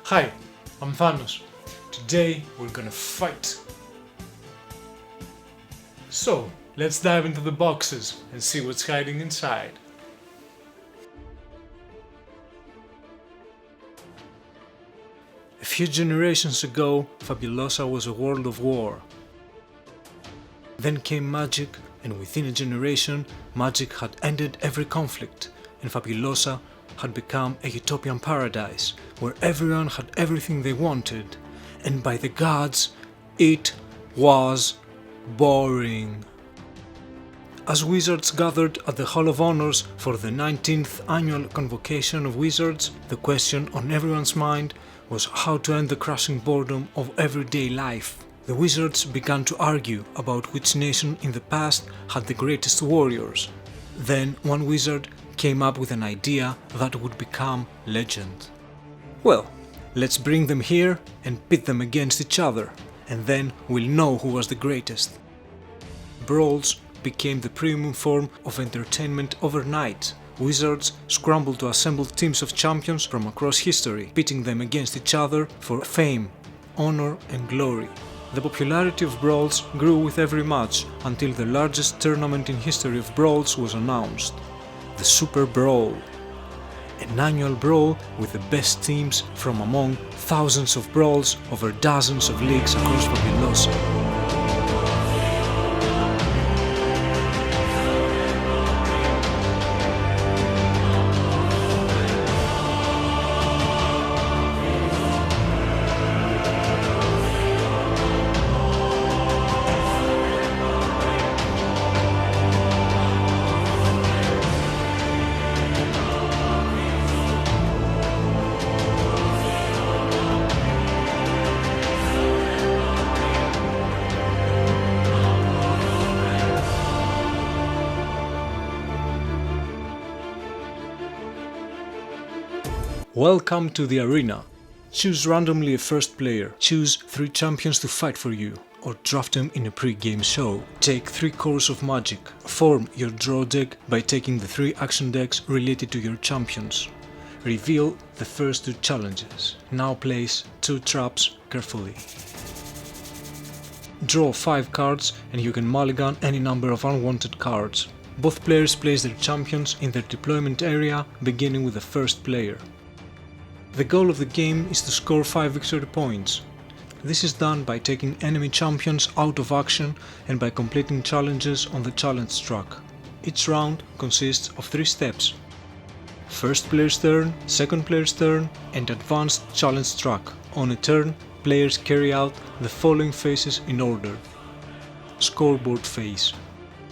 Hi, I'm Thanos. Today we're gonna fight. So, let's dive into the boxes and see what's hiding inside. A few generations ago, Fabulosa was a world of war. Then came magic, and within a generation, magic had ended every conflict, and Fabulosa had become a utopian paradise where everyone had everything they wanted, and by the gods, it was boring. As wizards gathered at the Hall of Honors for the 19th annual convocation of wizards, the question on everyone's mind was how to end the crushing boredom of everyday life. The wizards began to argue about which nation in the past had the greatest warriors. Then one wizard came up with an idea that would become legend. Well, let's bring them here and pit them against each other, and then we'll know who was the greatest. Brawls became the premium form of entertainment overnight. Wizards scrambled to assemble teams of champions from across history, pitting them against each other for fame, honor and glory. The popularity of Brawls grew with every match until the largest tournament in history of Brawls was announced. The Super Brawl. An annual brawl with the best teams from among thousands of brawls over dozens of leagues across Fabulosa. Welcome to the arena. Choose randomly a first player, choose 3 champions to fight for you, or draft them in a pre-game show. Take 3 cores of magic. Form your draw deck by taking the 3 action decks related to your champions. Reveal the first 2 challenges. Now place 2 traps carefully. Draw 5 cards and you can mulligan any number of unwanted cards. Both players place their champions in their deployment area, beginning with the first player. The goal of the game is to score 5 victory points. This is done by taking enemy champions out of action and by completing challenges on the challenge track. Each round consists of 3 steps: first player's turn, second player's turn, and advanced challenge track. On a turn, players carry out the following phases in order. Scoreboard phase.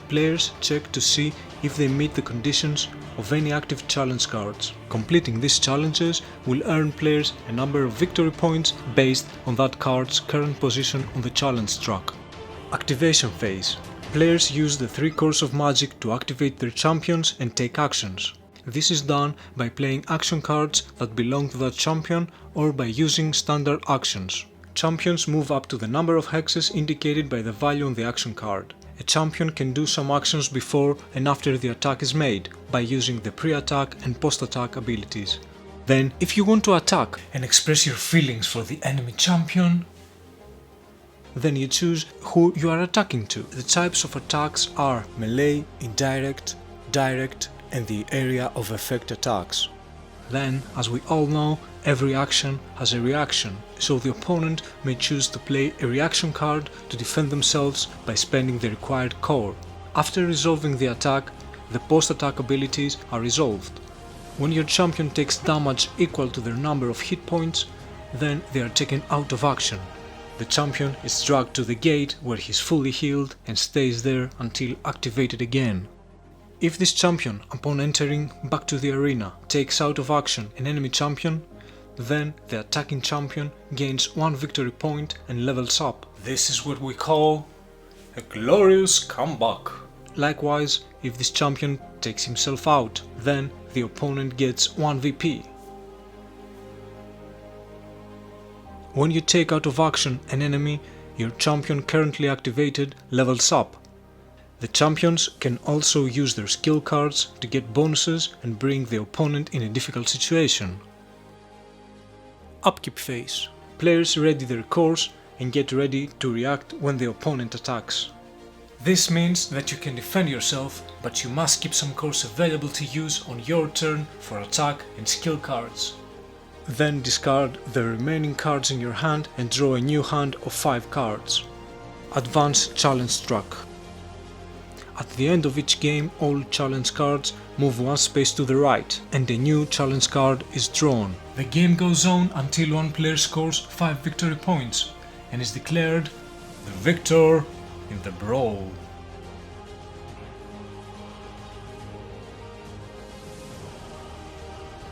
Players check to see if they meet the conditions of any active challenge cards. Completing these challenges will earn players a number of victory points based on that card's current position on the challenge track. Activation phase. Players use the 3 cores of magic to activate their champions and take actions. This is done by playing action cards that belong to that champion or by using standard actions. Champions move up to the number of hexes indicated by the value on the action card. A champion can do some actions before and after the attack is made, by using the pre-attack and post-attack abilities. Then, if you want to attack and express your feelings for the enemy champion, then you choose who you are attacking to. The types of attacks are melee, indirect, direct, and the area of effect attacks. Then, as we all know, every action has a reaction, so the opponent may choose to play a reaction card to defend themselves by spending the required core. After resolving the attack, the post-attack abilities are resolved. When your champion takes damage equal to their number of hit points, then they are taken out of action. The champion is dragged to the gate where he is fully healed and stays there until activated again. If this champion, upon entering back to the arena, takes out of action an enemy champion, then the attacking champion gains 1 victory point and levels up. This is what we call a glorious comeback. Likewise, if this champion takes himself out, then the opponent gets 1 VP. When you take out of action an enemy, your champion currently activated levels up. The champions can also use their skill cards to get bonuses and bring the opponent in a difficult situation. Upkeep phase. Players ready their cores and get ready to react when the opponent attacks. This means that you can defend yourself, but you must keep some cores available to use on your turn for attack and skill cards. Then discard the remaining cards in your hand and draw a new hand of 5 cards. Advance challenge track. At the end of each game, all challenge cards move one space to the right and a new challenge card is drawn. The game goes on until one player scores 5 victory points and is declared the victor in the brawl.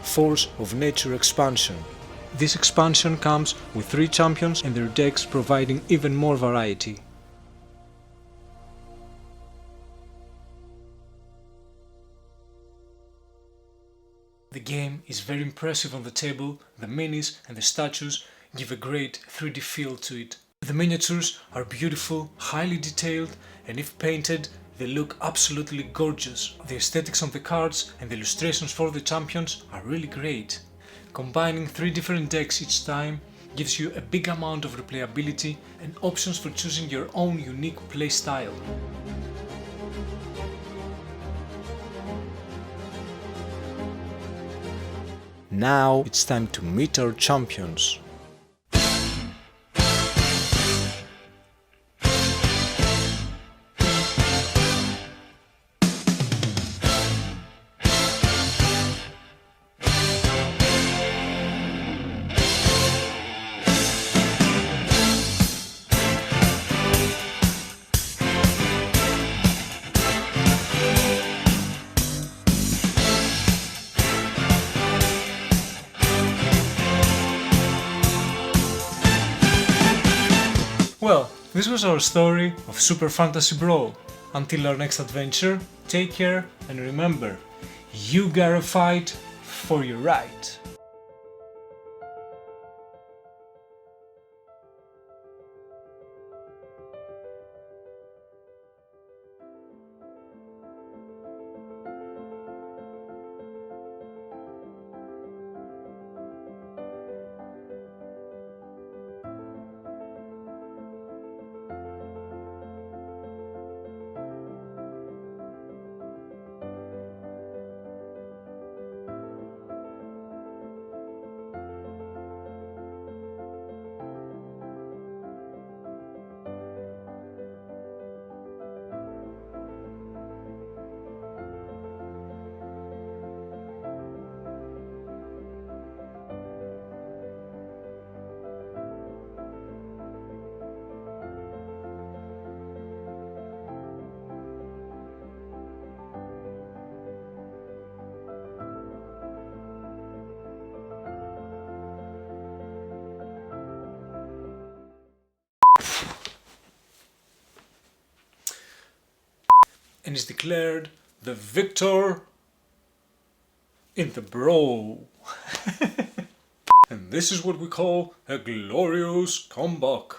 Force of Nature expansion. This expansion comes with 3 champions and their decks, providing even more variety. The game is very impressive on the table. The minis and the statues give a great 3D feel to it. The miniatures are beautiful, highly detailed, and if painted, they look absolutely gorgeous. The aesthetics on the cards and the illustrations for the champions are really great. Combining 3 different decks each time gives you a big amount of replayability and options for choosing your own unique play style. Now it's time to meet our champions. Well, this was our story of Super Fantasy Brawl. Until our next adventure, take care and remember, you gotta fight for your right. And is declared the victor in the brawl. And this is what we call a glorious comeback.